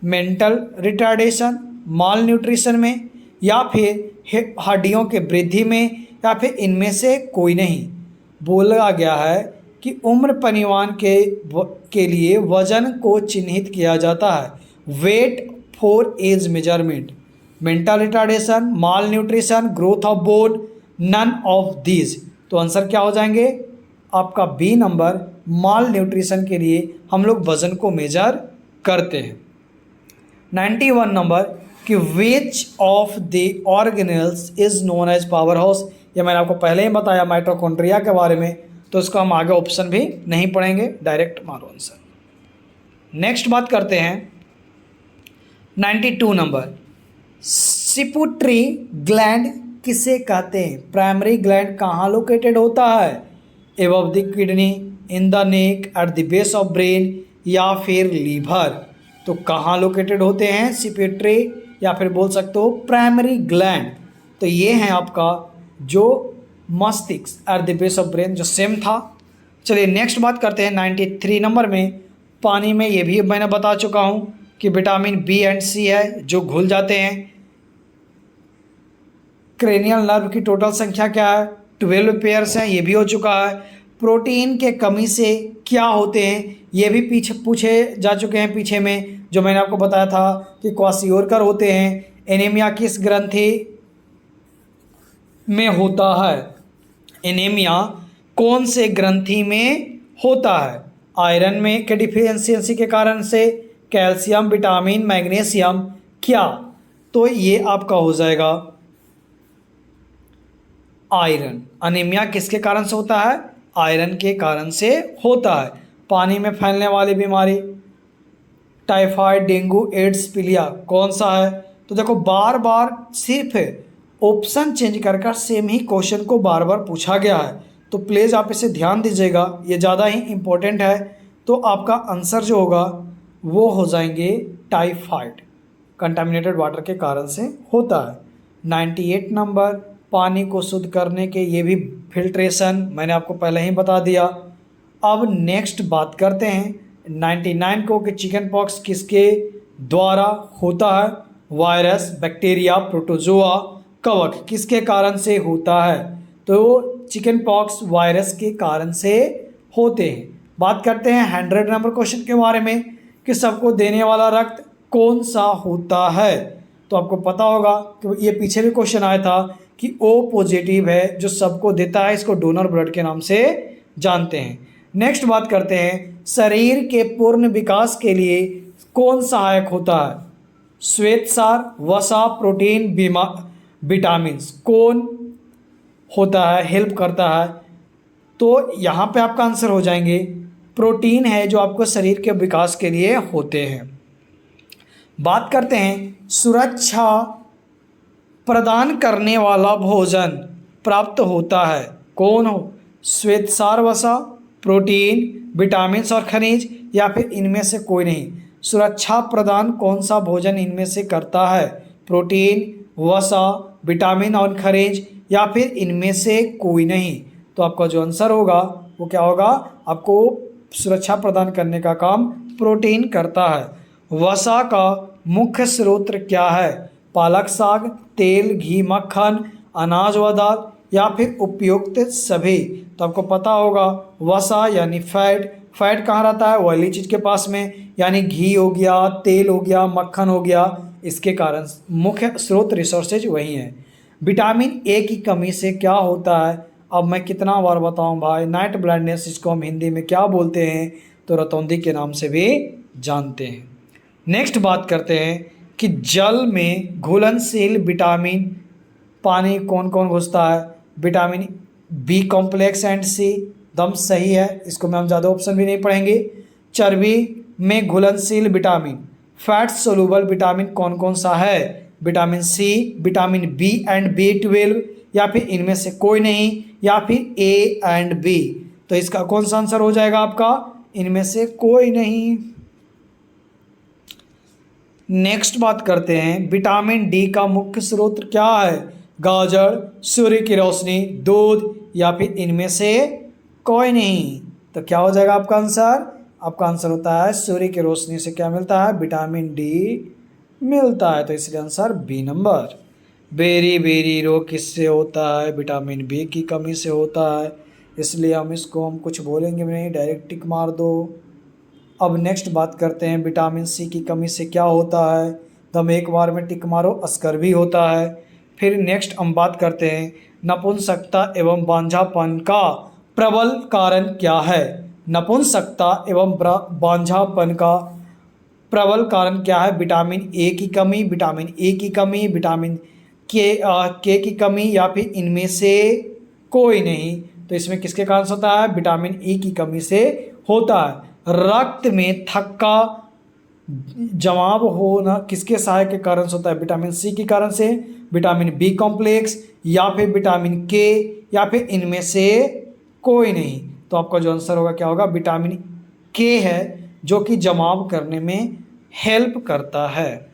मेंटल रिटार्डेशन, माल न्यूट्रिशन में, या फिर हड्डियों के वृद्धि में, या फिर इनमें से कोई नहीं। बोला गया है कि उम्र परिमाण के लिए वजन को चिन्हित किया जाता है weight for age measurement, mental retardation, malnutrition, growth of bone, none of these. तो आंसर क्या हो जाएंगे? आपका बी नंबर, माल न्यूट्रिशन के लिए हम लोग वजन को मेजर करते हैं। 91 नंबर कि which of the organelles is known as power house. ये मैंने आपको पहले ही बताया माइटोकॉन्ड्रिया के बारे में, तो इसका हम आगे ऑप्शन भी नहीं पढ़ेंगे, डायरेक्ट मारो आंसर। नेक्स्ट बात करते हैं 92 नंबर सिपुट्री ग्लैंड किसे कहते हैं? प्राइमरी ग्लैंड कहाँ लोकेटेड होता है? Above the kidney, in the neck, at the base of brain, या फिर लीवर। तो कहाँ लोकेटेड होते हैं सिपुट्री, या फिर बोल सकते हो प्राइमरी ग्लैंड? तो ये है आपका जो मस्तिष्क, at the base of brain, जो सेम था। चलिए नेक्स्ट बात करते हैं 93 नंबर में पानी में, ये भी मैंने बता चुका हूँ कि विटामिन बी एंड सी है जो घुल जाते हैं। क्रेनियल नर्व की टोटल संख्या क्या है? 12 पेयर्स हैं, ये भी हो चुका है। प्रोटीन के कमी से क्या होते हैं? ये भी पीछे पूछे जा चुके हैं पीछे में, जो मैंने आपको बताया था कि क्वाशियोरकर होते हैं। एनीमिया किस ग्रंथि में होता है? एनीमिया कौन से ग्रंथि में होता है? आयरन में के डिफिशियंसी के कारण से, कैल्शियम, विटामिन, मैग्नीशियम, क्या? तो ये आपका हो जाएगा आयरन। अनीमिया किसके कारण से होता है? आयरन के कारण से होता है। पानी में फैलने वाली बीमारी टाइफाइड, डेंगू, एड्स, पीलिया कौन सा है? तो देखो बार बार सिर्फ ऑप्शन चेंज कर सेम ही क्वेश्चन को बार बार पूछा गया है, तो प्लीज़ आप इसे ध्यान दीजिएगा, ये ज़्यादा ही इम्पोर्टेंट है। तो आपका आंसर जो होगा वो हो जाएंगे टाइफाइड, कंटामिनेटेड वाटर के कारण से होता है। 98 नंबर पानी को शुद्ध करने के ये भी फिल्ट्रेशन मैंने आपको पहले ही बता दिया। अब नेक्स्ट बात करते हैं 99 को कि चिकन पॉक्स किसके द्वारा होता है? वायरस, बैक्टीरिया, प्रोटोजोआ, कवक किसके कारण से होता है? तो चिकन पॉक्स वायरस के कारण से होते हैं। बात करते हैं 100 नंबर क्वेश्चन के बारे में कि सबको देने वाला रक्त कौन सा होता है? तो आपको पता होगा कि ये पीछे भी क्वेश्चन आया था कि O पॉजिटिव है जो सबको देता है, इसको डोनर ब्लड के नाम से जानते हैं। नेक्स्ट बात करते हैं शरीर के पूर्ण विकास के लिए कौन सहायक होता है? श्वेतसार, वसा, प्रोटीन, विटामिन कौन होता है, हेल्प करता है? तो यहाँ पे आपका आंसर हो जाएंगे प्रोटीन है जो आपको शरीर के विकास के लिए होते हैं। बात करते हैं सुरक्षा प्रदान करने वाला भोजन प्राप्त होता है कौन हो? श्वेतसार, वसा, प्रोटीन, विटामिन और खनिज, या फिर इनमें से कोई नहीं। सुरक्षा प्रदान कौन सा भोजन इनमें से करता है? प्रोटीन, वसा, विटामिन और खनिज, या फिर इनमें से कोई नहीं। तो आपका जो आंसर होगा वो क्या होगा? आपको सुरक्षा प्रदान करने का काम प्रोटीन करता है। वसा का मुख्य स्रोत क्या है? पालक साग, तेल, घी, मक्खन, अनाज व दाल या फिर उपयुक्त सभी। तो आपको पता होगा वसा यानी फैट। फैट कहाँ रहता है? ऑयली चीज़ के पास में, यानी घी हो गया, तेल हो गया, मक्खन हो गया। इसके कारण मुख्य स्रोत रिसोर्सेज वही हैं। विटामिन ए की कमी से क्या होता है? अब मैं कितना बार बताऊं भाई, नाइट ब्लाइंडनेस, इसको हम हिंदी में क्या बोलते हैं? तो रतौंधी के नाम से भी जानते हैं। नेक्स्ट बात करते हैं कि जल में घुलनशील विटामिन पानी कौन कौन घुसता है? विटामिन बी कॉम्प्लेक्स एंड सी, दम सही है, इसको में हम ज़्यादा ऑप्शन भी नहीं पढ़ेंगे। चर्बी में घुलनशील विटामिन, फैट सोलूबल विटामिन कौन कौन सा है? Vitamin C, vitamin B and B12, या फिर इनमें से कोई नहीं, या फिर ए एंड बी। तो इसका कौन सा आंसर हो जाएगा आपका? इनमें से कोई नहीं। नेक्स्ट बात करते हैं, विटामिन डी का मुख्य स्रोत क्या है? गाजर, सूर्य की रोशनी, दूध या फिर इनमें से कोई नहीं। तो क्या हो जाएगा आपका आंसर? आपका आंसर होता है सूर्य की रोशनी से क्या मिलता है? विटामिन डी मिलता है। तो इसलिए answer B number. Beriberi रोग किससे होता है? विटामिन बी की कमी से होता है, इसलिए हम कुछ बोलेंगे भी नहीं, डायरेक्ट टिक मार दो। अब नेक्स्ट बात करते हैं, विटामिन सी की कमी से क्या होता है? तो हम एक बार में टिक मारो, अस्कर भी होता है। फिर नेक्स्ट हम बात करते हैं, नपुंसकता एवं बांझापन का प्रबल कारण क्या है? नपुंसकता एवं बांझापन का प्रबल कारण क्या है? विटामिन ए की कमी, विटामिन ए की कमी, विटामिन के की कमी, या फिर इनमें से कोई नहीं। तो इसमें किसके कारण से होता है? विटामिन ई की कमी से होता है। रक्त में थक्का जमाव होना किसके सहायक के कारण से होता है? विटामिन सी के कारण से, विटामिन बी कॉम्प्लेक्स, या फिर विटामिन के, या फिर इनमें से कोई नहीं। तो आपका जो आंसर होगा क्या होगा? विटामिन के है, जो कि जमाव करने में हेल्प करता है।